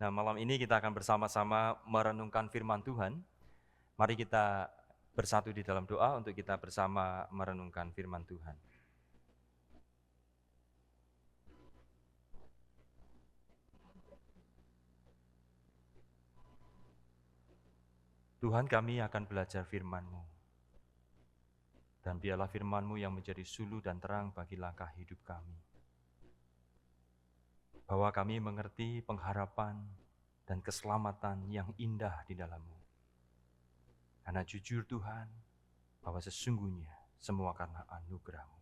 Nah, malam ini kita akan bersama-sama merenungkan firman Tuhan. Mari kita bersatu di dalam doa untuk kita bersama merenungkan firman Tuhan. Tuhan, kami akan belajar firman-Mu. Dan biarlah firman-Mu yang menjadi suluh dan terang bagi langkah hidup kami. Bahwa kami mengerti pengharapan dan keselamatan yang indah di dalam-Mu. Karena jujur Tuhan, bahwa sesungguhnya semua karena anugerah-Mu.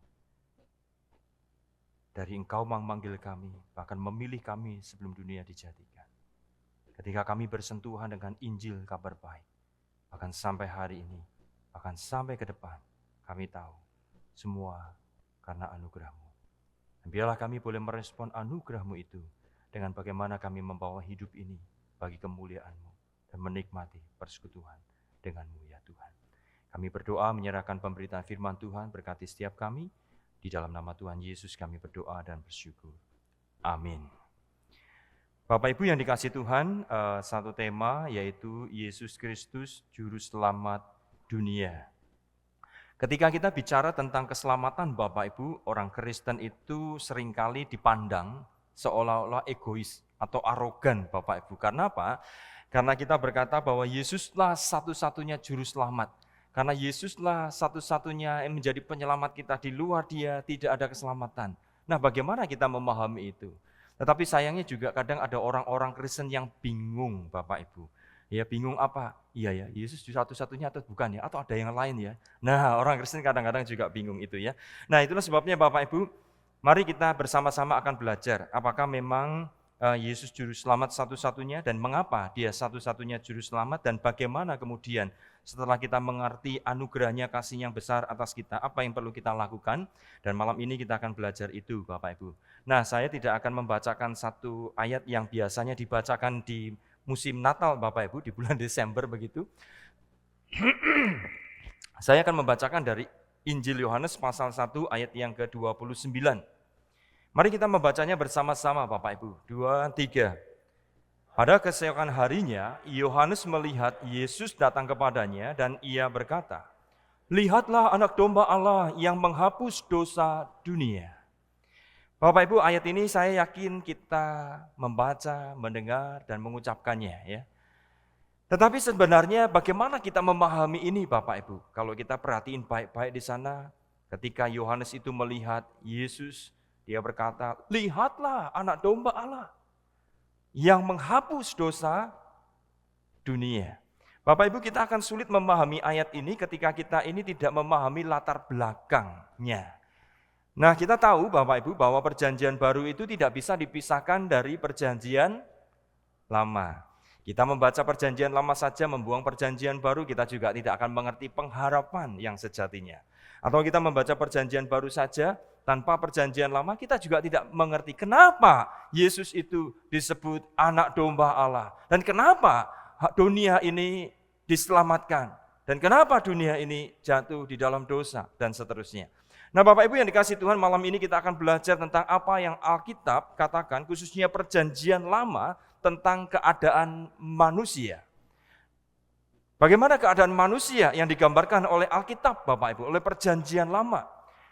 Dari Engkau memanggil kami, bahkan memilih kami sebelum dunia dijadikan. Ketika kami bersentuhan dengan Injil kabar baik, bahkan sampai hari ini, bahkan sampai ke depan, kami tahu semua karena anugerah-Mu. Dan biarlah kami boleh merespon anugerah-Mu itu dengan bagaimana kami membawa hidup ini bagi kemuliaan-Mu dan menikmati persekutuan dengan-Mu ya Tuhan. Kami berdoa menyerahkan pemberitaan firman Tuhan, berkati setiap kami. Di dalam nama Tuhan Yesus kami berdoa dan bersyukur. Amin. Bapak Ibu yang dikasihi Tuhan, satu tema yaitu Yesus Kristus Juru Selamat dunia. Ketika kita bicara tentang keselamatan Bapak Ibu, orang Kristen itu seringkali dipandang seolah-olah egois atau arogan Bapak Ibu. Karena apa? Karena kita berkata bahwa Yesuslah satu-satunya Juru Selamat. Karena Yesuslah satu-satunya yang menjadi penyelamat kita, di luar Dia tidak ada keselamatan. Nah, bagaimana kita memahami itu? Tetapi sayangnya juga kadang ada orang-orang Kristen yang bingung Bapak Ibu. Ya bingung apa? Iya ya, Yesus satu-satunya atau bukan ya? Atau ada yang lain ya? Nah, orang Kristen kadang-kadang juga bingung itu ya. Nah, itulah sebabnya Bapak Ibu, mari kita bersama-sama akan belajar apakah memang Yesus Juru Selamat satu-satunya dan mengapa Dia satu-satunya Juru Selamat dan bagaimana kemudian setelah kita mengerti anugerahnya, kasih yang besar atas kita, apa yang perlu kita lakukan. Dan malam ini kita akan belajar itu Bapak Ibu. Nah, saya tidak akan membacakan satu ayat yang biasanya dibacakan di musim Natal Bapak Ibu, di bulan Desember begitu. Saya akan membacakan dari Injil Yohanes pasal 1 ayat yang ke-29. Mari kita membacanya bersama-sama Bapak Ibu. 2, 3. Pada keesokan harinya, Yohanes melihat Yesus datang kepadanya dan ia berkata, "Lihatlah anak domba Allah yang menghapus dosa dunia." Bapak Ibu, ayat ini saya yakin kita membaca, mendengar, dan mengucapkannya ya. Tetapi sebenarnya bagaimana kita memahami ini Bapak Ibu? Kalau kita perhatiin baik-baik di sana, ketika Yohanes itu melihat Yesus, dia berkata, "Lihatlah anak domba Allah yang menghapus dosa dunia." Bapak Ibu, kita akan sulit memahami ayat ini ketika kita ini tidak memahami latar belakangnya. Nah, kita tahu Bapak Ibu bahwa perjanjian baru itu tidak bisa dipisahkan dari perjanjian lama. Kita membaca perjanjian lama saja, membuang perjanjian baru, kita juga tidak akan mengerti pengharapan yang sejatinya. Atau kita membaca perjanjian baru saja, tanpa perjanjian lama, kita juga tidak mengerti kenapa Yesus itu disebut anak domba Allah. Dan kenapa dunia ini diselamatkan. Dan kenapa dunia ini jatuh di dalam dosa, dan seterusnya. Nah Bapak Ibu yang dikasihi Tuhan, malam ini kita akan belajar tentang apa yang Alkitab katakan, khususnya perjanjian lama, tentang keadaan manusia. Bagaimana keadaan manusia yang digambarkan oleh Alkitab Bapak Ibu, oleh perjanjian lama.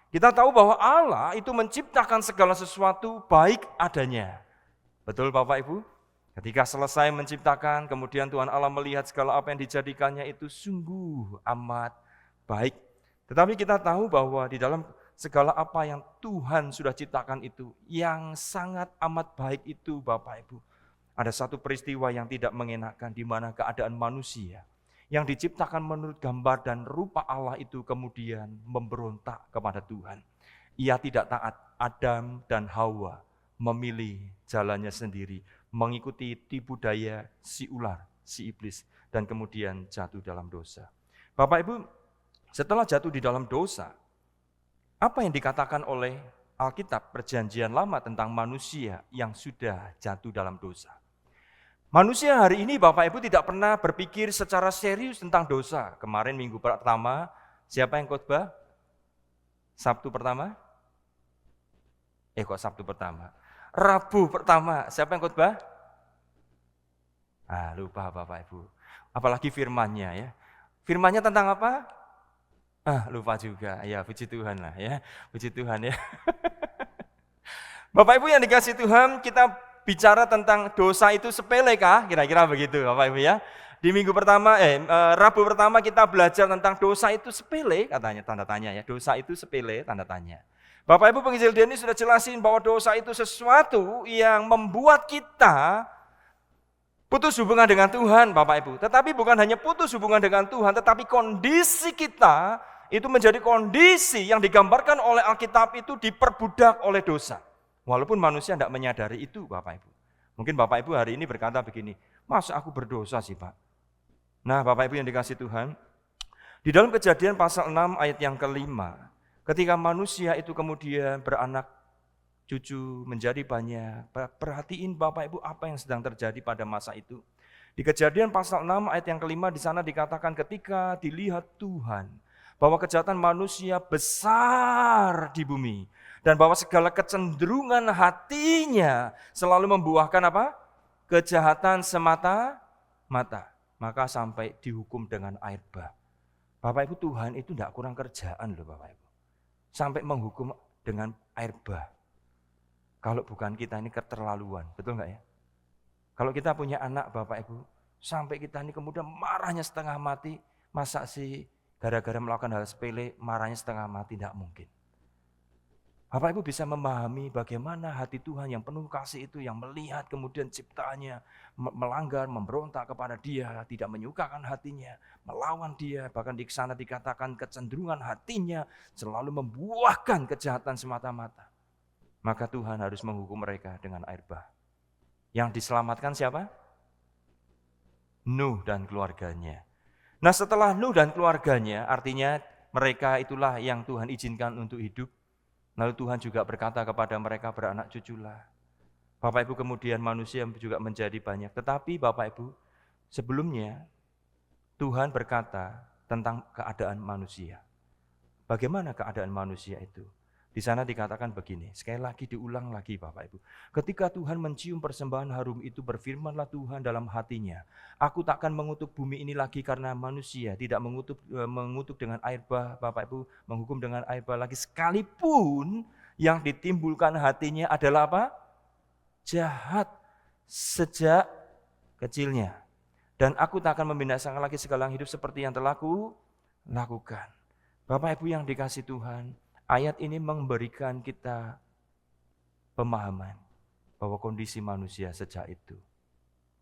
Kita tahu bahwa Allah itu menciptakan segala sesuatu baik adanya. Betul Bapak Ibu? Ketika selesai menciptakan, kemudian Tuhan Allah melihat segala apa yang dijadikannya itu sungguh amat baik. Tetapi kita tahu bahwa di dalam segala apa yang Tuhan sudah ciptakan itu, yang sangat amat baik itu Bapak Ibu, ada satu peristiwa yang tidak mengenakan, di mana keadaan manusia yang diciptakan menurut gambar dan rupa Allah itu kemudian memberontak kepada Tuhan. Ia tidak taat. Adam dan Hawa memilih jalannya sendiri, mengikuti tipu daya si ular, si iblis, dan kemudian jatuh dalam dosa. Bapak Ibu, setelah jatuh di dalam dosa, apa yang dikatakan oleh Alkitab perjanjian lama tentang manusia yang sudah jatuh dalam dosa? Manusia hari ini Bapak Ibu tidak pernah berpikir secara serius tentang dosa. Kemarin minggu pertama, siapa yang khotbah? Sabtu pertama? Kok Sabtu pertama? Rabu pertama, siapa yang khotbah? Lupa Bapak Ibu. Apalagi firman-Nya ya. Firman-Nya tentang apa? Lupa juga. Ya, puji Tuhan lah ya. Puji Tuhan ya. Bapak Ibu yang dikasih Tuhan, kita bicara tentang dosa itu sepele kah? Kira-kira begitu Bapak Ibu ya. Di minggu pertama, Rabu pertama kita belajar tentang dosa itu sepele, katanya tanda tanya ya. Dosa itu sepele, tanda tanya. Bapak Ibu penginjil Denny sudah jelasin bahwa dosa itu sesuatu yang membuat kita putus hubungan dengan Tuhan, Bapak Ibu. Tetapi bukan hanya putus hubungan dengan Tuhan, tetapi kondisi kita itu menjadi kondisi yang digambarkan oleh Alkitab itu diperbudak oleh dosa. Walaupun manusia tidak menyadari itu, Bapak Ibu. Mungkin Bapak Ibu hari ini berkata begini, masa aku berdosa sih Pak? Nah Bapak Ibu yang dikasih Tuhan, di dalam Kejadian pasal 6 ayat yang kelima, ketika manusia itu kemudian beranak cucu menjadi banyak. Perhatiin Bapak Ibu apa yang sedang terjadi pada masa itu. Di Kejadian pasal 6 ayat yang kelima di sana dikatakan ketika dilihat Tuhan bahwa kejahatan manusia besar di bumi dan bahwa segala kecenderungan hatinya selalu membuahkan apa? Kejahatan semata-mata. Maka sampai dihukum dengan air bah. Bapak Ibu, Tuhan itu tidak kurang kerjaan loh Bapak Ibu. Sampai menghukum dengan air bah. Kalau bukan kita ini keterlaluan, betul enggak ya? Kalau kita punya anak Bapak Ibu, sampai kita ini kemudian marahnya setengah mati, masa sih gara-gara melakukan hal sepele marahnya setengah mati? Tidak mungkin. Bapak Ibu bisa memahami bagaimana hati Tuhan yang penuh kasih itu, yang melihat kemudian ciptaannya melanggar, memberontak kepada Dia, tidak menyukakan hatinya, melawan Dia, bahkan di sana dikatakan kecenderungan hatinya selalu membuahkan kejahatan semata-mata. Maka Tuhan harus menghukum mereka dengan air bah. Yang diselamatkan siapa? Nuh dan keluarganya. Nah setelah Nuh dan keluarganya, artinya mereka itulah yang Tuhan izinkan untuk hidup. Lalu Tuhan juga berkata kepada mereka, beranak cuculah. Bapak Ibu, kemudian manusia juga menjadi banyak. Tetapi Bapak Ibu, sebelumnya Tuhan berkata tentang keadaan manusia. Bagaimana keadaan manusia itu? Di sana dikatakan begini, sekali lagi diulang lagi Bapak Ibu. Ketika Tuhan mencium persembahan harum itu, berfirmanlah Tuhan dalam hatinya, aku takkan mengutuk bumi ini lagi karena manusia tidak mengutuk dengan air bah, Bapak Ibu, menghukum dengan air bah lagi, sekalipun yang ditimbulkan hatinya adalah apa? Jahat sejak kecilnya. Dan aku tak akan membinasakan lagi segala yang hidup seperti yang telah aku lakukan. Bapak Ibu yang dikasih Tuhan, ayat ini memberikan kita pemahaman bahwa kondisi manusia sejak itu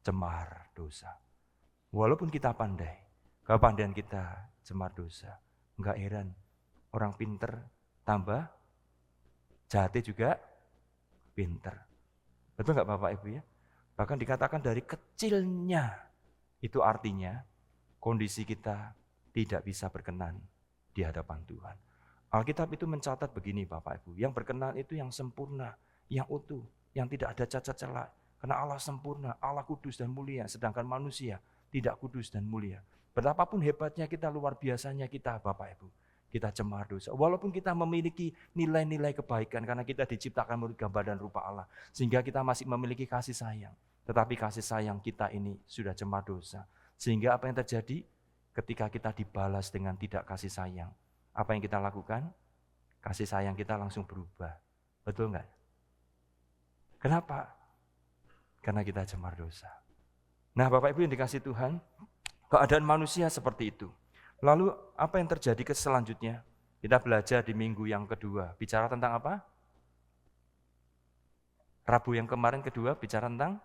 cemar dosa. Walaupun kita pandai, kepandaian kita cemar dosa. Enggak heran, orang pinter tambah jahatnya juga pinter. Betul enggak Bapak Ibu ya? Bahkan dikatakan dari kecilnya, itu artinya kondisi kita tidak bisa berkenan di hadapan Tuhan. Alkitab itu mencatat begini Bapak Ibu, yang berkenan itu yang sempurna, yang utuh, yang tidak ada cacat celah. Karena Allah sempurna, Allah kudus dan mulia, sedangkan manusia tidak kudus dan mulia. Betapapun hebatnya kita, luar biasanya kita Bapak Ibu, kita cemar dosa. Walaupun kita memiliki nilai-nilai kebaikan, karena kita diciptakan menurut gambar dan rupa Allah, sehingga kita masih memiliki kasih sayang. Tetapi kasih sayang kita ini sudah cemar dosa. Sehingga apa yang terjadi ketika kita dibalas dengan tidak kasih sayang? Apa yang kita lakukan? Kasih sayang kita langsung berubah. Betul enggak? Kenapa? Karena kita cemar dosa. Nah Bapak Ibu yang dikasih Tuhan, keadaan manusia seperti itu. Lalu apa yang terjadi ke selanjutnya? Kita belajar di minggu yang kedua. Bicara tentang apa? Rabu yang kemarin kedua bicara tentang?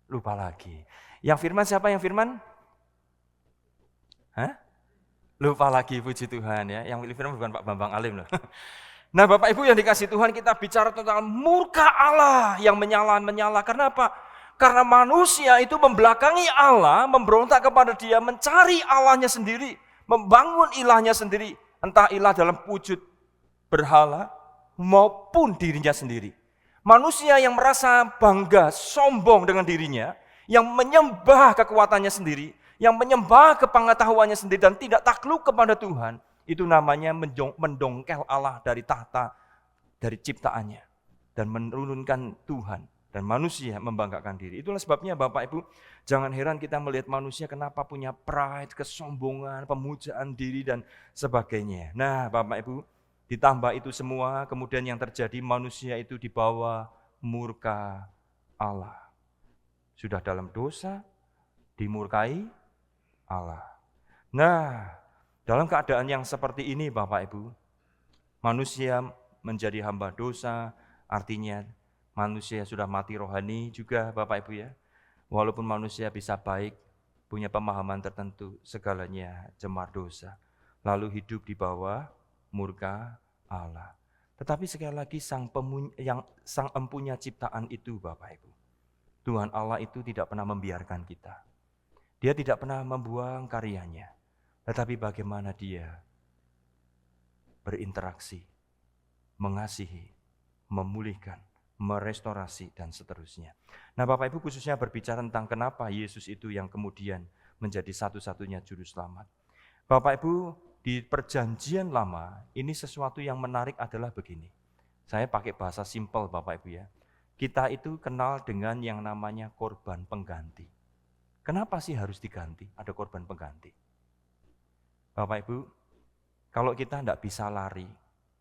Lupa lagi. Yang firman siapa yang firman? Lupa lagi, puji Tuhan ya. Yang firman bukan Pak Bambang Alim loh. Nah Bapak Ibu yang dikasih Tuhan, kita bicara tentang murka Allah yang menyala-menyala. Kenapa? Karena manusia itu membelakangi Allah, memberontak kepada Dia, mencari Allahnya sendiri, membangun ilahnya sendiri. Entah ilah dalam wujud berhala maupun dirinya sendiri. Manusia yang merasa bangga, sombong dengan dirinya, yang menyembah kekuatannya sendiri, yang menyembah kepengetahuannya sendiri dan tidak takluk kepada Tuhan, itu namanya mendongkel Allah dari tahta, dari ciptaannya, dan menurunkan Tuhan Dan manusia membanggakan diri. Itulah sebabnya Bapak Ibu, jangan heran kita melihat manusia kenapa punya pride, kesombongan, pemujaan diri dan sebagainya. Nah Bapak Ibu, ditambah itu semua, kemudian yang terjadi manusia itu dibawa murka Allah. Sudah dalam dosa, dimurkai Allah. Nah, dalam keadaan yang seperti ini Bapak Ibu, manusia menjadi hamba dosa, artinya manusia sudah mati rohani juga Bapak Ibu ya. Walaupun manusia bisa baik, punya pemahaman tertentu, segalanya cemar dosa. Lalu hidup di bawah murka Allah. Tetapi sekali lagi sang empunya ciptaan itu Bapak Ibu. Tuhan Allah itu tidak pernah membiarkan kita. Dia tidak pernah membuang karyanya. Tetapi bagaimana dia berinteraksi, mengasihi, memulihkan, merestorasi, dan seterusnya. Nah Bapak Ibu khususnya berbicara tentang kenapa Yesus itu yang kemudian menjadi satu-satunya juru selamat. Bapak Ibu di perjanjian lama ini sesuatu yang menarik adalah begini. Saya pakai bahasa simpel Bapak Ibu ya. Kita itu kenal dengan yang namanya korban pengganti. Kenapa sih harus diganti? Ada korban pengganti. Bapak Ibu, kalau kita tidak bisa lari,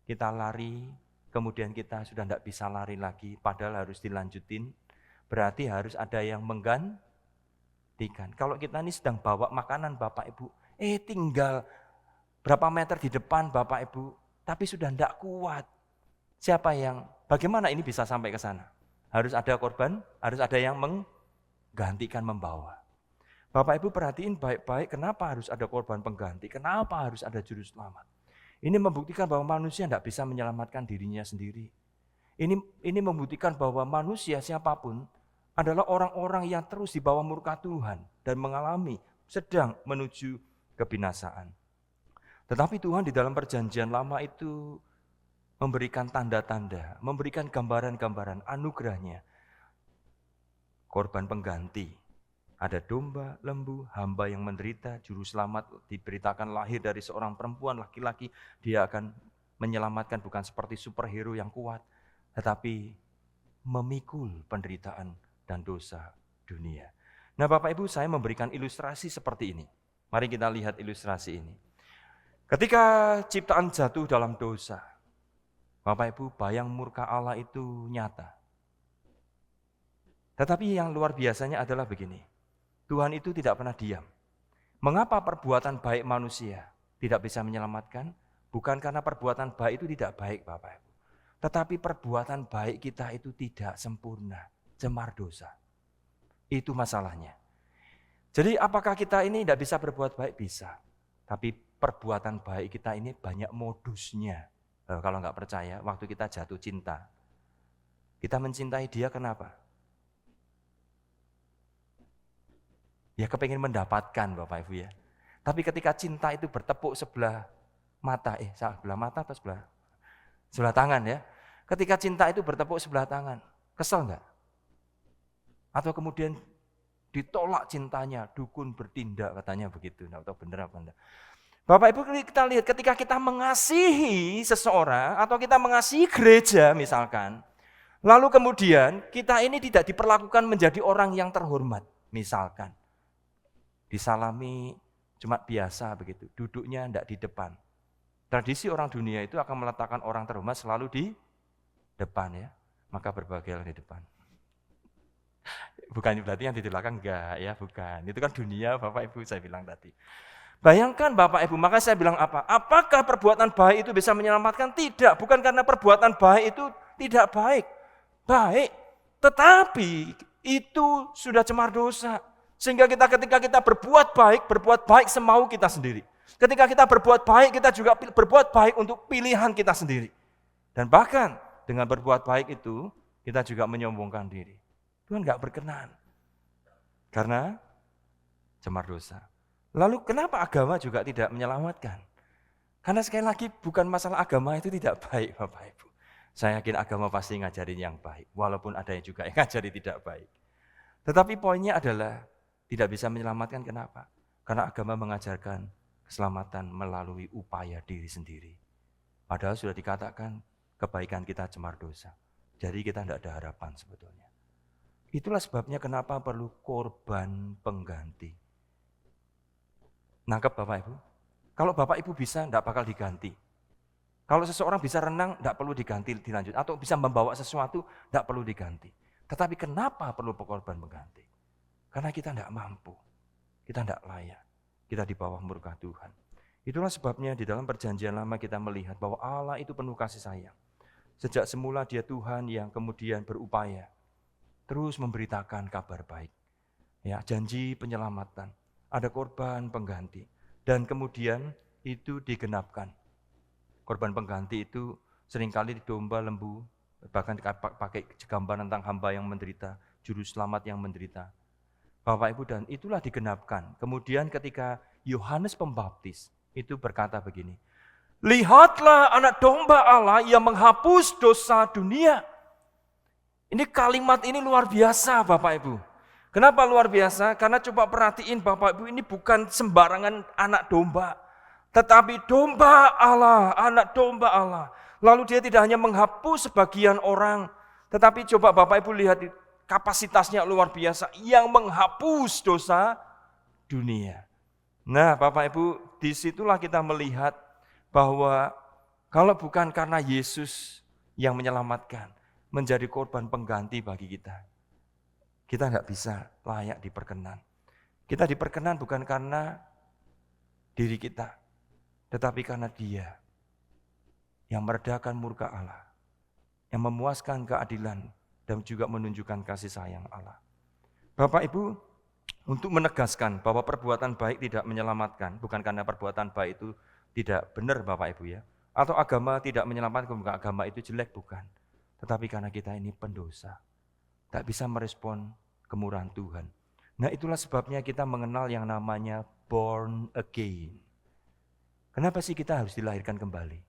kita lari, kemudian kita sudah tidak bisa lari lagi, padahal harus dilanjutin, berarti harus ada yang menggantikan. Kalau kita ini sedang bawa makanan Bapak Ibu, tinggal berapa meter di depan Bapak Ibu, tapi sudah tidak kuat. Bagaimana ini bisa sampai ke sana? Harus ada korban, harus ada yang menggantikan membawa. Bapak Ibu perhatiin baik-baik kenapa harus ada korban pengganti, kenapa harus ada juru selamat. Ini membuktikan bahwa manusia tidak bisa menyelamatkan dirinya sendiri. Ini membuktikan bahwa manusia siapapun adalah orang-orang yang terus di bawah murka Tuhan dan sedang menuju kebinasaan. Tetapi Tuhan di dalam perjanjian lama itu memberikan tanda-tanda, memberikan gambaran-gambaran anugerahnya. Korban pengganti. Ada domba, lembu, hamba yang menderita, juru selamat diberitakan lahir dari seorang perempuan laki-laki. Dia akan menyelamatkan bukan seperti superhero yang kuat, tetapi memikul penderitaan dan dosa dunia. Nah Bapak Ibu, saya memberikan ilustrasi seperti ini. Mari kita lihat ilustrasi ini. Ketika ciptaan jatuh dalam dosa, Bapak Ibu, bayang murka Allah itu nyata. Tetapi yang luar biasanya adalah begini. Tuhan itu tidak pernah diam. Mengapa perbuatan baik manusia tidak bisa menyelamatkan? Bukan karena perbuatan baik itu tidak baik Bapak Ibu. Tetapi perbuatan baik kita itu tidak sempurna, cemar dosa. Itu masalahnya. Jadi apakah kita ini tidak bisa berbuat baik? Bisa. Tapi perbuatan baik kita ini banyak modusnya. Kalau nggak percaya, waktu kita jatuh cinta, kita mencintai dia kenapa? Ya kepengen mendapatkan Bapak Ibu ya. Tapi ketika cinta itu bertepuk sebelah mata, sebelah mata atau sebelah tangan ya. Ketika cinta itu bertepuk sebelah tangan, kesel enggak? Atau kemudian ditolak cintanya, dukun bertindak katanya begitu. Enggak tahu benar apa enggak. Bapak Ibu kita lihat ketika kita mengasihi seseorang atau kita mengasihi gereja misalkan. Lalu kemudian kita ini tidak diperlakukan menjadi orang yang terhormat misalkan. Disalami cuma biasa begitu, duduknya tidak di depan. Tradisi orang dunia itu akan meletakkan orang terhormat selalu di depan ya, maka berbahagialah di depan. Bukan berarti yang di belakang enggak ya, bukan. Itu kan dunia Bapak Ibu saya bilang tadi. Bayangkan Bapak Ibu, maka saya bilang apa? Apakah perbuatan baik itu bisa menyelamatkan? Tidak, bukan karena perbuatan baik itu tidak baik. Baik, tetapi itu sudah cemar dosa. Sehingga ketika kita berbuat baik semau kita sendiri. Ketika kita berbuat baik, kita juga berbuat baik untuk pilihan kita sendiri. Dan bahkan dengan berbuat baik itu, kita juga menyombongkan diri. Tuhan enggak berkenan. Karena cemar dosa. Lalu kenapa agama juga tidak menyelamatkan? Karena sekali lagi bukan masalah agama itu tidak baik Bapak Ibu. Saya yakin agama pasti ngajarin yang baik. Walaupun ada yang juga yang ngajari tidak baik. Tetapi poinnya adalah tidak bisa menyelamatkan, kenapa? Karena agama mengajarkan keselamatan melalui upaya diri sendiri. Padahal sudah dikatakan kebaikan kita cemar dosa. Jadi kita tidak ada harapan sebetulnya. Itulah sebabnya kenapa perlu korban pengganti. Nangkep Bapak Ibu? Kalau Bapak Ibu bisa, tidak bakal diganti. Kalau seseorang bisa renang, tidak perlu diganti dilanjut. Atau bisa membawa sesuatu, tidak perlu diganti. Tetapi kenapa perlu korban pengganti? Karena kita tidak mampu, kita tidak layak, kita di bawah murka Tuhan. Itulah sebabnya di dalam perjanjian lama kita melihat bahwa Allah itu penuh kasih sayang. Sejak semula Dia Tuhan yang kemudian berupaya terus memberitakan kabar baik. Ya, janji penyelamatan, ada korban pengganti. Dan kemudian itu digenapkan. Korban pengganti itu seringkali di domba, lembu, bahkan pakai gambar tentang hamba yang menderita, juru selamat yang menderita. Bapak Ibu, dan itulah digenapkan. Kemudian ketika Yohanes Pembaptis itu berkata begini, lihatlah anak domba Allah yang menghapus dosa dunia. Ini kalimat ini luar biasa Bapak Ibu. Kenapa luar biasa? Karena coba perhatiin Bapak Ibu, ini bukan sembarangan anak domba. Tetapi domba Allah, anak domba Allah. Lalu Dia tidak hanya menghapus sebagian orang, tetapi coba Bapak Ibu lihat kapasitasnya luar biasa, yang menghapus dosa dunia. Nah Bapak Ibu, disitulah kita melihat bahwa kalau bukan karena Yesus yang menyelamatkan, menjadi korban pengganti bagi kita nggak bisa layak diperkenan. Kita diperkenan bukan karena diri kita, tetapi karena Dia yang meredakan murka Allah, yang memuaskan keadilan dan juga menunjukkan kasih sayang Allah. Bapak Ibu, untuk menegaskan bahwa perbuatan baik tidak menyelamatkan, bukan karena perbuatan baik itu tidak benar Bapak Ibu ya, atau agama tidak menyelamatkan, bukan agama itu jelek, bukan. Tetapi karena kita ini pendosa, tak bisa merespon kemurahan Tuhan. Nah itulah sebabnya kita mengenal yang namanya born again. Kenapa sih kita harus dilahirkan kembali?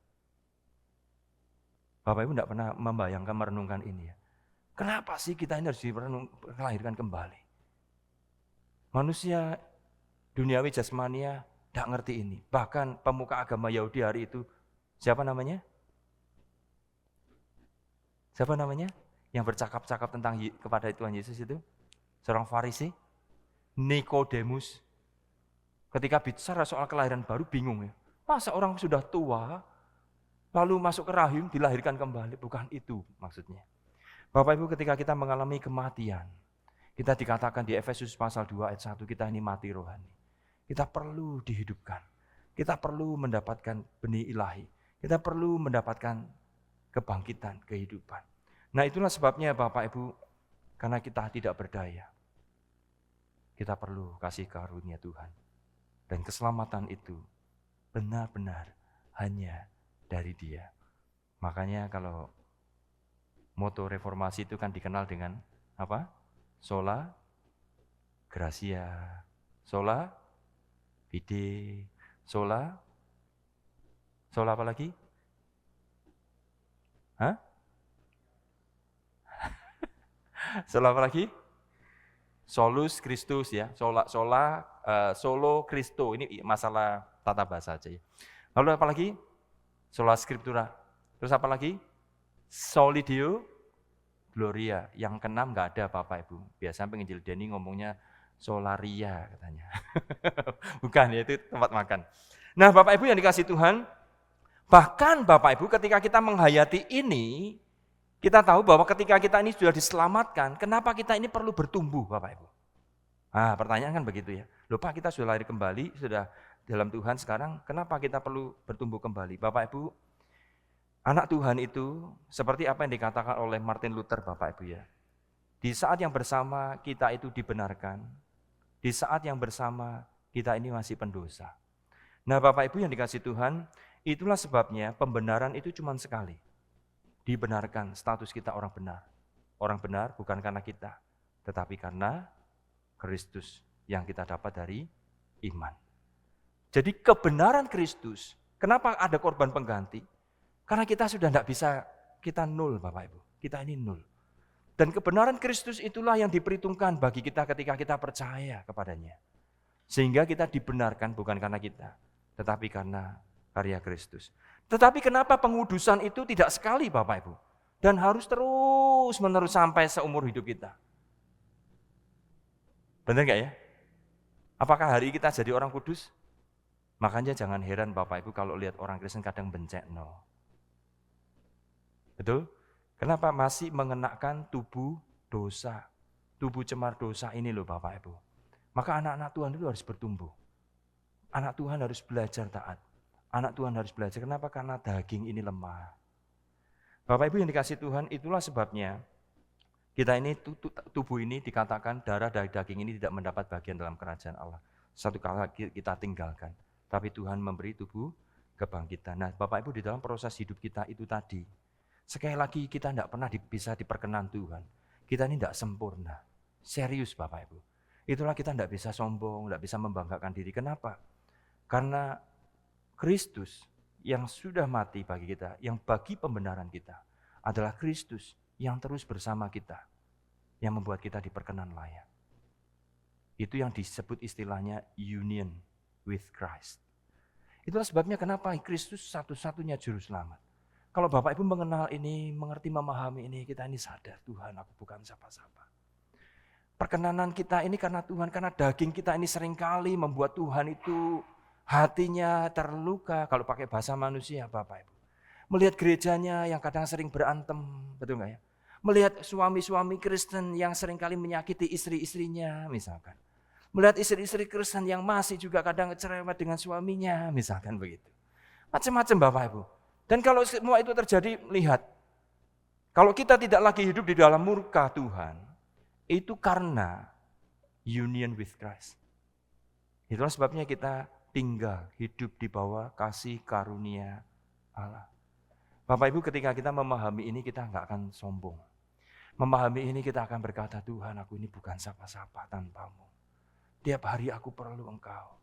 Bapak Ibu tidak pernah membayangkan, merenungkan ini ya. Kenapa sih kita ini harus dilahirkan kembali? Manusia duniawi jasmania tidak ngerti ini. Bahkan pemuka agama Yahudi hari itu, siapa namanya? Siapa namanya? Yang bercakap-cakap tentang kepada Tuhan Yesus itu? Seorang Farisi, Nikodemus. Ketika bicara soal kelahiran baru bingung ya. Masa orang sudah tua, lalu masuk ke rahim dilahirkan kembali? Bukan itu maksudnya. Bapak Ibu, ketika kita mengalami kematian, kita dikatakan di Efesus pasal 2 ayat 1, kita ini mati rohani. Kita perlu dihidupkan. Kita perlu mendapatkan benih ilahi. Kita perlu mendapatkan kebangkitan, kehidupan. Nah itulah sebabnya Bapak Ibu, karena kita tidak berdaya, kita perlu kasih karunia Tuhan. Dan keselamatan itu benar-benar hanya dari Dia. Makanya kalau moto reformasi itu kan dikenal dengan apa? Sola Gratia, Sola Fide, Sola apa lagi? Hah? Sola apa lagi? Solus Christus ya, Solo Christo, ini masalah tata bahasa aja ya. Lalu apa lagi? Sola Scriptura. Terus apa lagi? Solideo Gloria. Yang keenam nggak ada Bapak Ibu. Biasanya penginjil Denny ngomongnya Solaria katanya. Bukan ya, itu tempat makan. Nah Bapak Ibu yang dikasih Tuhan, bahkan Bapak Ibu ketika kita menghayati ini, kita tahu bahwa ketika kita ini sudah diselamatkan, kenapa kita ini perlu bertumbuh Bapak Ibu? Nah pertanyaan kan begitu ya. Loh Pak, kita sudah lahir kembali, sudah dalam Tuhan sekarang, kenapa kita perlu bertumbuh kembali? Bapak Ibu, anak Tuhan itu seperti apa yang dikatakan oleh Martin Luther Bapak Ibu ya. Di saat yang bersama kita itu dibenarkan, di saat yang bersama kita ini masih pendosa. Nah Bapak Ibu yang dikasih Tuhan, itulah sebabnya pembenaran itu cuma sekali. Dibenarkan status kita orang benar. Orang benar bukan karena kita, tetapi karena Kristus yang kita dapat dari iman. Jadi kebenaran Kristus, kenapa ada korban pengganti? Karena kita sudah tidak bisa, kita nol Bapak Ibu, kita ini nol. Dan kebenaran Kristus itulah yang diperhitungkan bagi kita ketika kita percaya kepadanya. Sehingga kita dibenarkan bukan karena kita, tetapi karena karya Kristus. Tetapi kenapa pengudusan itu tidak sekali Bapak Ibu? Dan harus terus menerus sampai seumur hidup kita. Benar nggak ya? Apakah hari kita jadi orang kudus? Makanya jangan heran Bapak Ibu kalau lihat orang Kristen kadang bencekno. Betul? Kenapa masih mengenakan tubuh dosa? Tubuh cemar dosa ini loh Bapak Ibu. Maka anak-anak Tuhan itu harus bertumbuh. Anak Tuhan harus belajar taat. Anak Tuhan harus belajar. Kenapa? Karena daging ini lemah. Bapak Ibu yang dikasih Tuhan, itulah sebabnya kita ini, tubuh ini dikatakan darah dari daging ini tidak mendapat bagian dalam kerajaan Allah. Satu kali kita tinggalkan. Tapi Tuhan memberi tubuh kebangkitan. Nah Bapak Ibu di dalam proses hidup kita itu tadi, sekali lagi kita tidak pernah bisa diperkenan Tuhan. Kita ini tidak sempurna. Serius Bapak Ibu. Itulah kita tidak bisa sombong, tidak bisa membanggakan diri. Kenapa? Karena Kristus yang sudah mati bagi kita, yang bagi pembenaran kita, adalah Kristus yang terus bersama kita, yang membuat kita diperkenan layak. Itu yang disebut istilahnya union with Christ. Itulah sebabnya kenapa Kristus satu-satunya juru selamat. Kalau Bapak Ibu mengenal ini, mengerti, memahami ini, kita ini sadar, Tuhan aku bukan siapa-siapa. Perkenanan kita ini karena Tuhan, karena daging kita ini seringkali membuat Tuhan itu hatinya terluka. Kalau pakai bahasa manusia Bapak Ibu. Melihat gerejanya yang kadang sering berantem, betul nggak ya? Melihat suami-suami Kristen yang seringkali menyakiti istri-istrinya misalkan. Melihat istri-istri Kristen yang masih juga kadang cerewet dengan suaminya misalkan begitu. Macam-macam Bapak Ibu. Dan kalau semua itu terjadi, lihat. Kalau kita tidak lagi hidup di dalam murka Tuhan, itu karena union with Christ. Itulah sebabnya kita tinggal hidup di bawah kasih karunia Allah. Bapak Ibu ketika kita memahami ini kita nggak akan sombong. Memahami ini kita akan berkata, Tuhan aku ini bukan siapa-siapa tanpamu. Tiap hari aku perlu Engkau.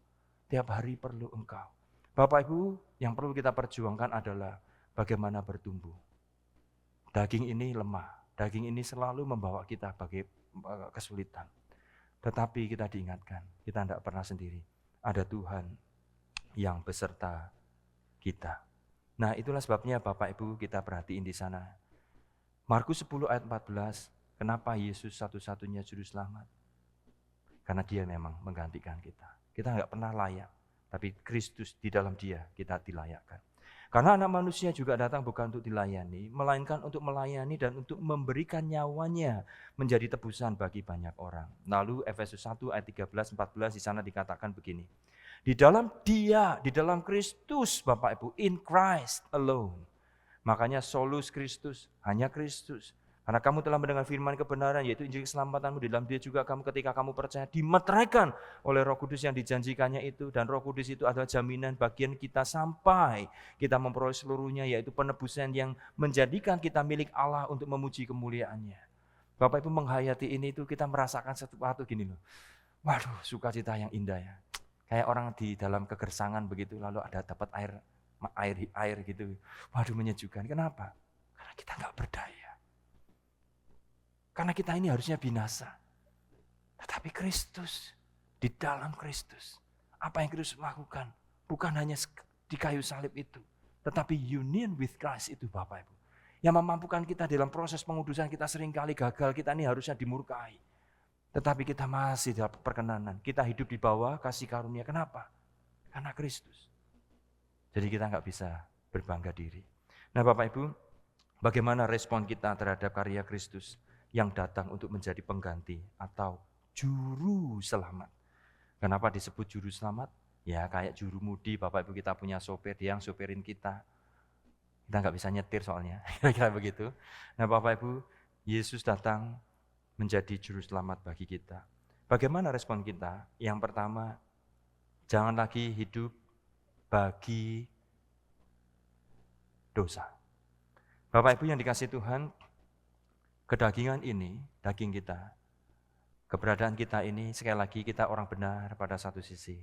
Tiap hari perlu Engkau. Bapak Ibu yang perlu kita perjuangkan adalah bagaimana bertumbuh. Daging ini lemah. Daging ini selalu membawa kita bagi kesulitan. Tetapi kita diingatkan, kita tidak pernah sendiri. Ada Tuhan yang beserta kita. Nah itulah sebabnya Bapak Ibu kita perhatiin di sana. Markus 10 ayat 14, kenapa Yesus satu-satunya juru selamat? Karena dia memang menggantikan kita. Kita nggak pernah layak, tapi Kristus di dalam dia kita dilayakkan. Karena anak manusia juga datang bukan untuk dilayani, melainkan untuk melayani dan untuk memberikan nyawanya menjadi tebusan bagi banyak orang. Lalu Efesus 1 ayat 13-14 di sana dikatakan begini. Di dalam dia, di dalam Kristus Bapak Ibu, in Christ alone. Makanya solus Kristus, hanya Kristus. Karena kamu telah mendengar firman kebenaran, yaitu Injil keselamatanmu, di dalam dia juga kamu ketika kamu percaya dimeteraikan oleh Roh Kudus yang dijanjikannya itu. Dan Roh Kudus itu adalah jaminan bagian kita sampai kita memperoleh seluruhnya, yaitu penebusan yang menjadikan kita milik Allah untuk memuji kemuliaannya. Bapak Ibu menghayati ini itu kita merasakan sesuatu gini loh. Waduh, sukacita yang indah ya. Kayak orang di dalam kegersangan begitu, lalu ada dapat air gitu. Waduh menyejukkan. Kenapa? Karena kita nggak berdaya. Karena kita ini harusnya binasa. Tetapi Kristus, di dalam Kristus, apa yang Kristus lakukan, bukan hanya di kayu salib itu, tetapi union with Christ itu Bapak Ibu. Yang memampukan kita dalam proses pengudusan kita seringkali gagal, kita ini harusnya dimurkai. Tetapi kita masih dalam perkenanan, kita hidup di bawah kasih karunia. Kenapa? Karena Kristus. Jadi kita nggak bisa berbangga diri. Nah Bapak Ibu, bagaimana respon kita terhadap karya Kristus yang datang untuk menjadi pengganti atau juru selamat. Kenapa disebut juru selamat? Ya kayak juru mudi, Bapak Ibu kita punya sopir, dia yang sopirin kita. Kita nggak bisa nyetir soalnya, kira-kira begitu. Nah Bapak Ibu, Yesus datang menjadi juru selamat bagi kita. Bagaimana respon kita? Yang pertama, jangan lagi hidup bagi dosa. Bapak Ibu yang dikasih Tuhan, kedagingan ini, daging kita, keberadaan kita ini, sekali lagi kita orang benar pada satu sisi.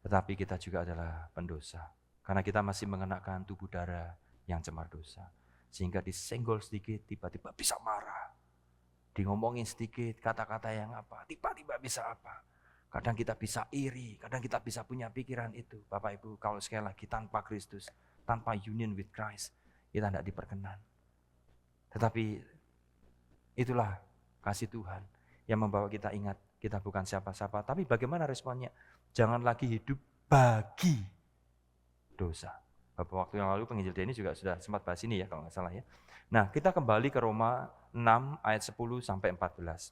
Tetapi kita juga adalah pendosa. Karena kita masih mengenakan tubuh darah yang cemar dosa. Sehingga disenggol sedikit, tiba-tiba bisa marah. Di ngomongin sedikit, kata-kata yang apa, tiba-tiba bisa apa. Kadang kita bisa iri, kadang kita bisa punya pikiran itu. Bapak Ibu, kalau sekali lagi tanpa Kristus, tanpa union with Christ, kita tidak diperkenan. Tetapi itulah kasih Tuhan yang membawa kita ingat, kita bukan siapa-siapa, tapi bagaimana responnya? Jangan lagi hidup bagi dosa. Beberapa waktu yang lalu penginjil Denny juga sudah sempat bahas ini ya kalau nggak salah ya. Nah, kita kembali ke Roma 6 ayat 10 sampai 14.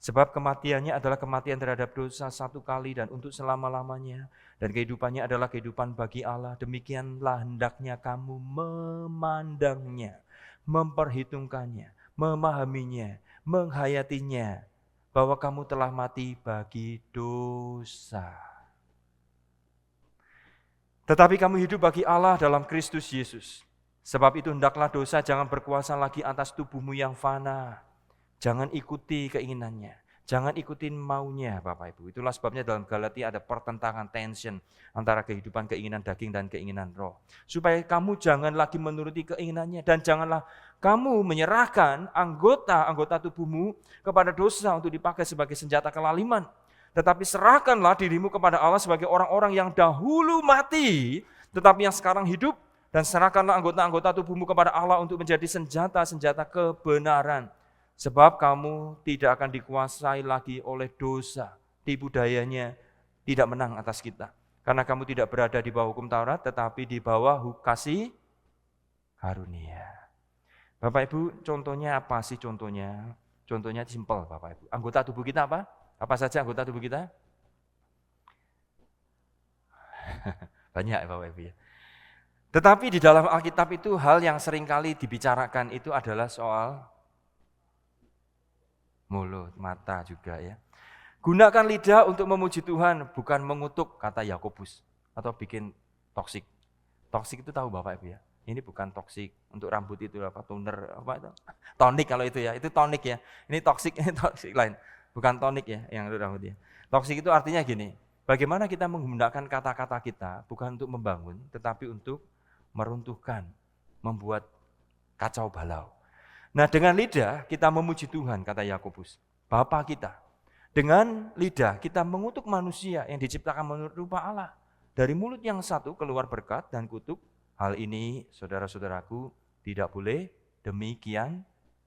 Sebab kematiannya adalah kematian terhadap dosa satu kali dan untuk selama-lamanya. Dan kehidupannya adalah kehidupan bagi Allah. Demikianlah hendaknya kamu memandangnya, memperhitungkannya, memahaminya, menghayatinya. Bahwa kamu telah mati bagi dosa. Tetapi kamu hidup bagi Allah dalam Kristus Yesus. Sebab itu hendaklah dosa jangan berkuasa lagi atas tubuhmu yang fana. Jangan ikuti keinginannya. Jangan ikutin maunya Bapak Ibu. Itulah sebabnya dalam Galatia ada pertentangan, tension antara kehidupan keinginan daging dan keinginan roh. Supaya kamu jangan lagi menuruti keinginannya dan janganlah kamu menyerahkan anggota tubuhmu kepada dosa untuk dipakai sebagai senjata kelaliman. Tetapi serahkanlah dirimu kepada Allah sebagai orang-orang yang dahulu mati, tetapi yang sekarang hidup. Dan serahkanlah anggota-anggota tubuhmu kepada Allah untuk menjadi senjata-senjata kebenaran. Sebab kamu tidak akan dikuasai lagi oleh dosa. Tipu dayanya tidak menang atas kita. Karena kamu tidak berada di bawah hukum Taurat, tetapi di bawah kasih karunia. Bapak Ibu, contohnya apa sih contohnya? Contohnya simpel Bapak Ibu. Anggota tubuh kita apa? Apa saja anggota tubuh kita? Banyak Bapak Ibu ya. Tetapi di dalam Alkitab itu hal yang seringkali dibicarakan itu adalah soal mulut, mata juga ya. Gunakan lidah untuk memuji Tuhan, bukan mengutuk, kata Yakobus. Atau bikin toksik. Toksik itu tahu Bapak Ibu ya. Ini bukan toksik untuk rambut itu apa toner apa itu. Tonik kalau itu ya, itu tonik ya. Ini toksik, ini toksik lain. Bukan tonik ya yang untuk rambut ya. Toksik itu artinya gini, bagaimana kita menggunakan kata-kata kita bukan untuk membangun, tetapi untuk meruntuhkan, membuat kacau balau. Nah, dengan lidah kita memuji Tuhan, kata Yakobus, Bapa kita. Dengan lidah kita mengutuk manusia yang diciptakan menurut rupa Allah. Dari mulut yang satu keluar berkat dan kutuk. Hal ini, saudara-saudaraku, tidak boleh demikian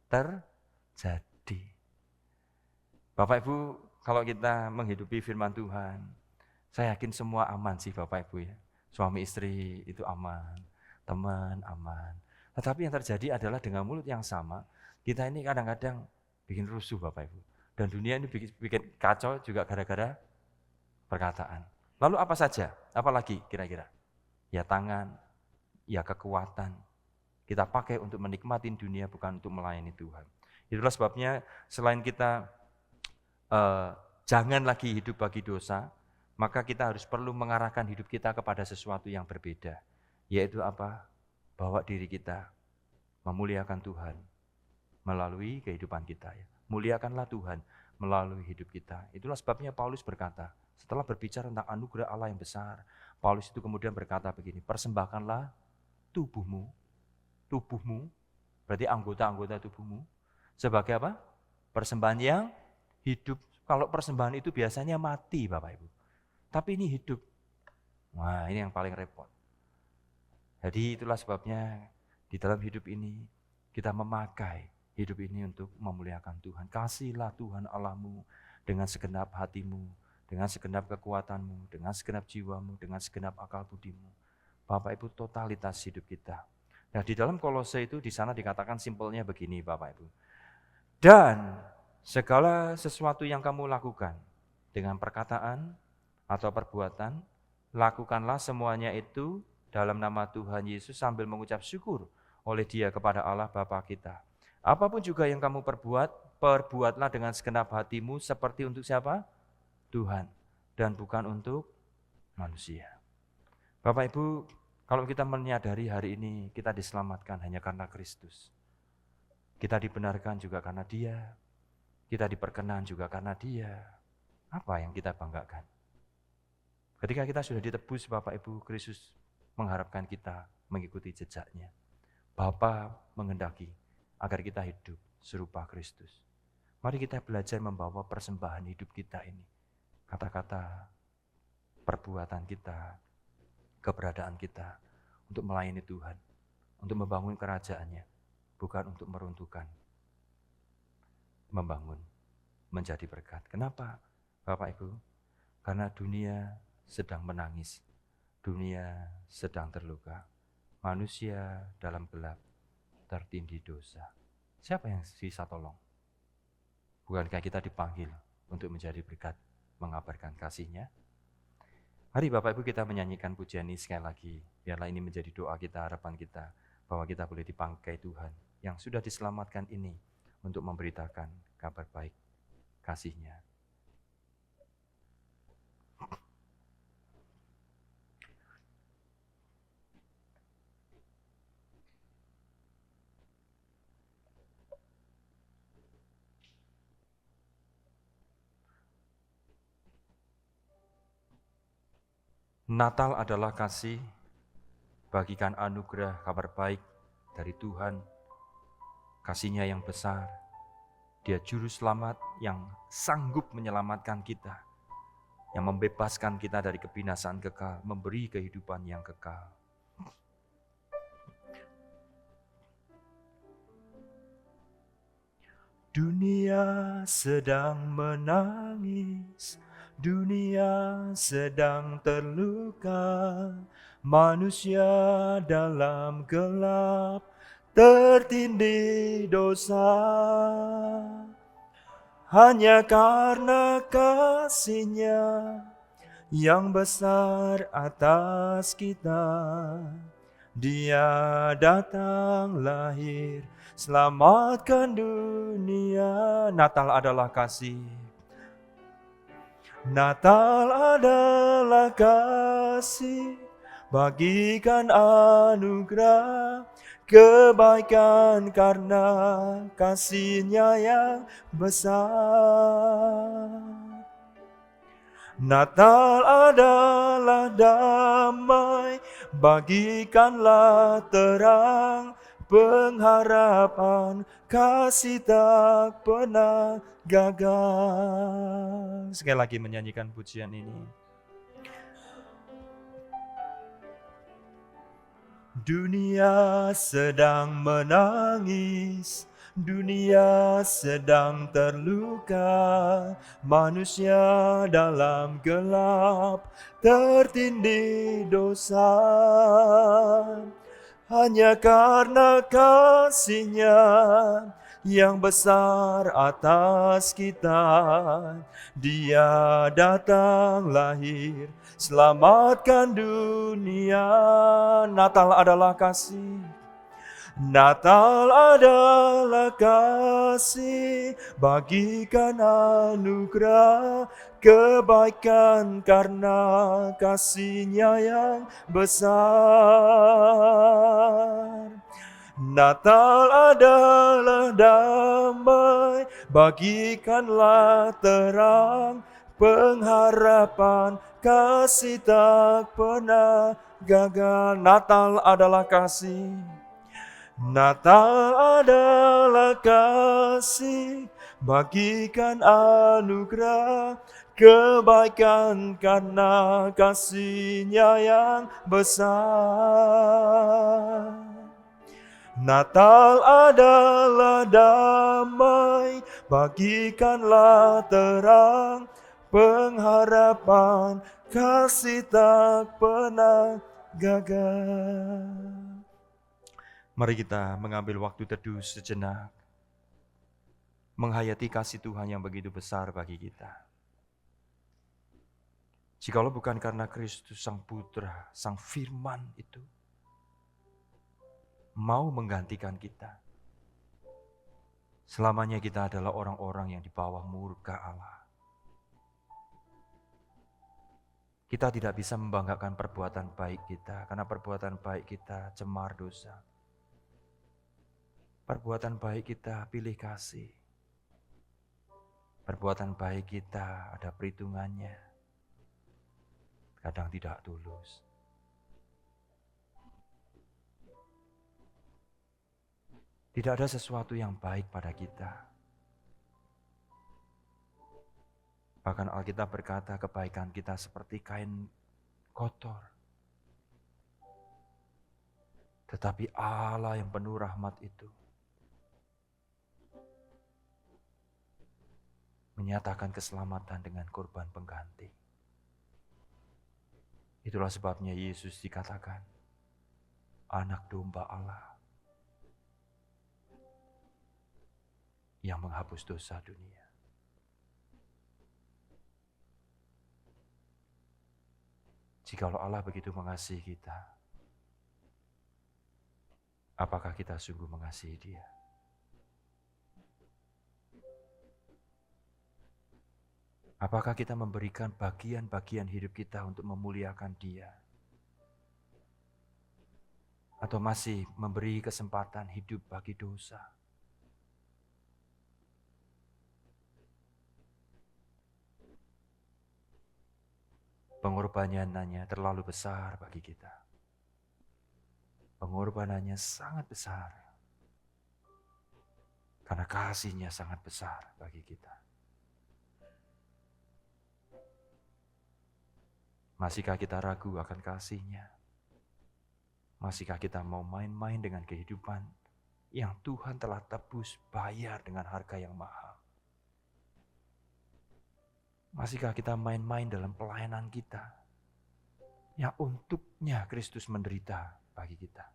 terjadi. Bapak Ibu, kalau kita menghidupi firman Tuhan, saya yakin semua aman sih Bapak Ibu ya. Suami istri itu aman, teman aman. Tetapi yang terjadi adalah dengan mulut yang sama, kita ini kadang-kadang bikin rusuh Bapak Ibu. Dan dunia ini bikin kacau juga gara-gara perkataan. Lalu apa saja? Apa lagi kira-kira? Ya tangan, ya kekuatan. Kita pakai untuk menikmati dunia bukan untuk melayani Tuhan. Itulah sebabnya selain kita jangan lagi hidup bagi dosa, maka kita harus perlu mengarahkan hidup kita kepada sesuatu yang berbeda. Yaitu apa? Bawa diri kita memuliakan Tuhan melalui kehidupan kita. Muliakanlah Tuhan melalui hidup kita. Itulah sebabnya Paulus berkata, setelah berbicara tentang anugerah Allah yang besar, Paulus itu kemudian berkata begini, persembahkanlah tubuhmu, berarti anggota-anggota tubuhmu, sebagai apa? Persembahan yang hidup. Kalau persembahan itu biasanya mati Bapak Ibu, tapi ini hidup. Wah, ini yang paling repot. Jadi itulah sebabnya di dalam hidup ini kita memakai hidup ini untuk memuliakan Tuhan. Kasihlah Tuhan Allahmu dengan segenap hatimu, dengan segenap kekuatanmu, dengan segenap jiwamu, dengan segenap akal budimu. Bapak Ibu, totalitas hidup kita. Nah, di dalam Kolose itu di sana dikatakan simpelnya begini Bapak Ibu. Dan segala sesuatu yang kamu lakukan dengan perkataan atau perbuatan, lakukanlah semuanya itu dalam nama Tuhan Yesus sambil mengucap syukur oleh Dia kepada Allah Bapa kita. Apapun juga yang kamu perbuatlah dengan segenap hatimu seperti untuk siapa? Tuhan, dan bukan untuk manusia. Bapak Ibu, kalau kita menyadari hari ini kita diselamatkan hanya karena Kristus. Kita dibenarkan juga karena Dia. Kita diperkenan juga karena Dia. Apa yang kita banggakan? Ketika kita sudah ditebus Bapak Ibu, Kristus mengharapkan kita mengikuti jejaknya. Bapa menghendaki agar kita hidup serupa Kristus. Mari kita belajar membawa persembahan hidup kita ini. Kata-kata, perbuatan kita, keberadaan kita untuk melayani Tuhan, untuk membangun kerajaannya, bukan untuk meruntuhkan, membangun, menjadi berkat. Kenapa? Bapak Ibu, karena dunia sedang menangis, dunia sedang terluka, manusia dalam gelap, tertindih dosa. Siapa yang bisa tolong? Bukankah kita dipanggil untuk menjadi berkat, mengabarkan kasih-Nya? Mari Bapak Ibu kita menyanyikan pujian ini sekali lagi. Biarlah ini menjadi doa kita, harapan kita, bahwa kita boleh dipakai Tuhan yang sudah diselamatkan ini untuk memberitakan kabar baik kasih-Nya. Natal adalah kasih, bagikan anugerah kabar baik dari Tuhan, kasih-Nya yang besar. Dia juru selamat yang sanggup menyelamatkan kita, yang membebaskan kita dari kebinasaan kekal, memberi kehidupan yang kekal. Dunia sedang menangis, dunia sedang terluka, manusia dalam gelap, tertindih dosa. Hanya karena kasih-Nya yang besar atas kita, Dia datang lahir, selamatkan dunia. Natal adalah kasih. Natal adalah kasih, bagikan anugerah, kebaikan karena kasih-Nya yang besar. Natal adalah damai, bagikanlah terang, pengharapan, kasih tak pernah gagal. Sekali lagi menyanyikan pujian ini. Dunia sedang menangis, dunia sedang terluka, manusia dalam gelap, tertindih dosa. Hanya karena kasih-Nya yang besar atas kita, Dia datang lahir, selamatkan dunia. Natal adalah kasih. Natal adalah kasih, bagikan anugerah, kebaikan karena kasih-Nya yang besar. Natal adalah damai, bagikanlah terang, pengharapan, kasih tak pernah gagal. Natal adalah kasih. Natal adalah kasih, bagikan anugerah, kebaikan karena kasih-Nya yang besar. Natal adalah damai, bagikanlah terang, pengharapan, kasih tak pernah gagal. Mari kita mengambil waktu teduh sejenak, menghayati kasih Tuhan yang begitu besar bagi kita. Jikalau bukan karena Kristus Sang Putra, Sang Firman itu mau menggantikan kita, selamanya kita adalah orang-orang yang di bawah murka Allah. Kita tidak bisa membanggakan perbuatan baik kita, karena perbuatan baik kita cemar dosa. Perbuatan baik kita pilih kasih. Perbuatan baik kita ada perhitungannya. Kadang tidak tulus. Tidak ada sesuatu yang baik pada kita. Bahkan Alkitab berkata kebaikan kita seperti kain kotor. Tetapi Allah yang penuh rahmat itu menyatakan keselamatan dengan korban pengganti. Itulah sebabnya Yesus dikatakan anak domba Allah yang menghapus dosa dunia. Jikalau Allah begitu mengasihi kita, apakah kita sungguh mengasihi Dia? Apakah kita memberikan bagian-bagian hidup kita untuk memuliakan Dia? Atau masih memberi kesempatan hidup bagi dosa? Pengorbanannya terlalu besar bagi kita. Pengorbanannya sangat besar. Karena kasih-Nya sangat besar bagi kita. Masihkah kita ragu akan kasih-Nya? Masihkah kita mau main-main dengan kehidupan yang Tuhan telah tebus bayar dengan harga yang mahal? Masihkah kita main-main dalam pelayanan kita yang untuknya Kristus menderita bagi kita?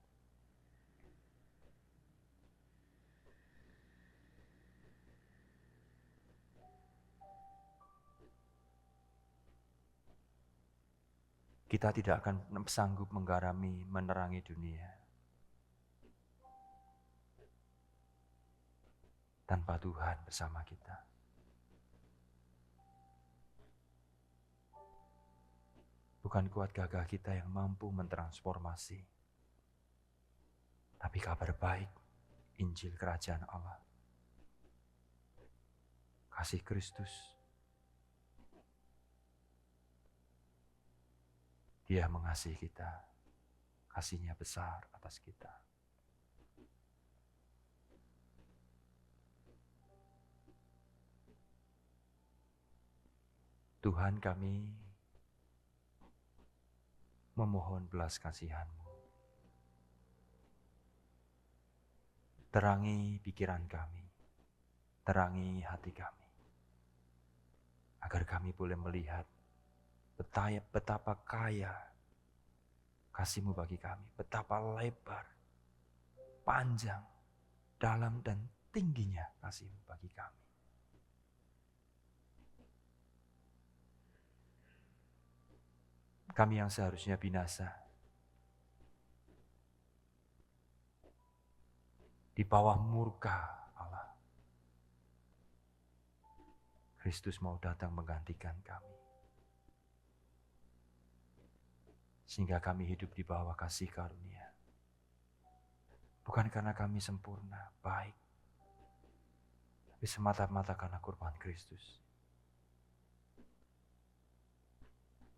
Kita tidak akan sanggup menggarami, menerangi dunia tanpa Tuhan bersama kita. Bukan kuat gagah kita yang mampu mentransformasi, tapi kabar baik, Injil Kerajaan Allah, kasih Kristus. Dia mengasihi kita, kasih-Nya besar atas kita. Tuhan, kami memohon belas kasihan-Mu. Terangi pikiran kami, terangi hati kami, agar kami boleh melihat betapa kaya kasih-Mu bagi kami, betapa lebar, panjang, dalam dan tingginya kasih-Mu bagi kami. Kami yang seharusnya binasa, di bawah murka Allah, Kristus mau datang menggantikan kami. Sehingga kami hidup di bawah kasih karunia. Bukan karena kami sempurna, baik, tapi semata-mata karena kurban Kristus.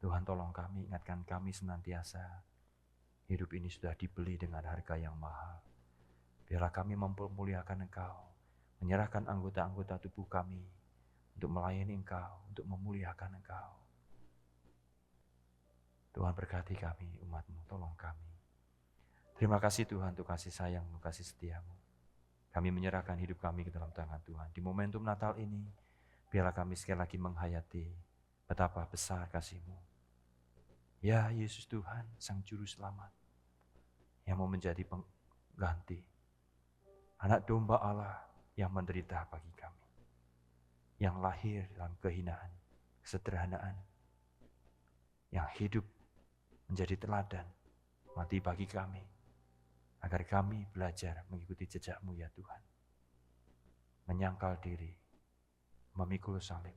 Tuhan, tolong kami, ingatkan kami senantiasa, hidup ini sudah dibeli dengan harga yang mahal. Biarlah kami mempermuliakan Engkau, menyerahkan anggota-anggota tubuh kami untuk melayani Engkau, untuk memuliakan Engkau. Tuhan, berkati kami, umat-Mu, tolong kami. Terima kasih Tuhan untuk kasih sayang-Mu, kasih setia-Mu. Kami menyerahkan hidup kami ke dalam tangan Tuhan. Di momentum Natal ini, biarlah kami sekali lagi menghayati betapa besar kasih-Mu. Ya Yesus Tuhan, Sang Juru Selamat, yang mau menjadi pengganti, anak domba Allah yang menderita bagi kami, yang lahir dalam kehinaan, kesederhanaan, yang hidup menjadi teladan, mati bagi kami, agar kami belajar mengikuti jejak-Mu ya Tuhan. Menyangkal diri, memikul salib,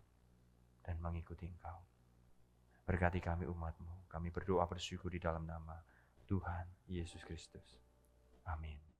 dan mengikuti Engkau. Berkati kami umat-Mu, kami berdoa bersyukur di dalam nama Tuhan Yesus Kristus. Amin.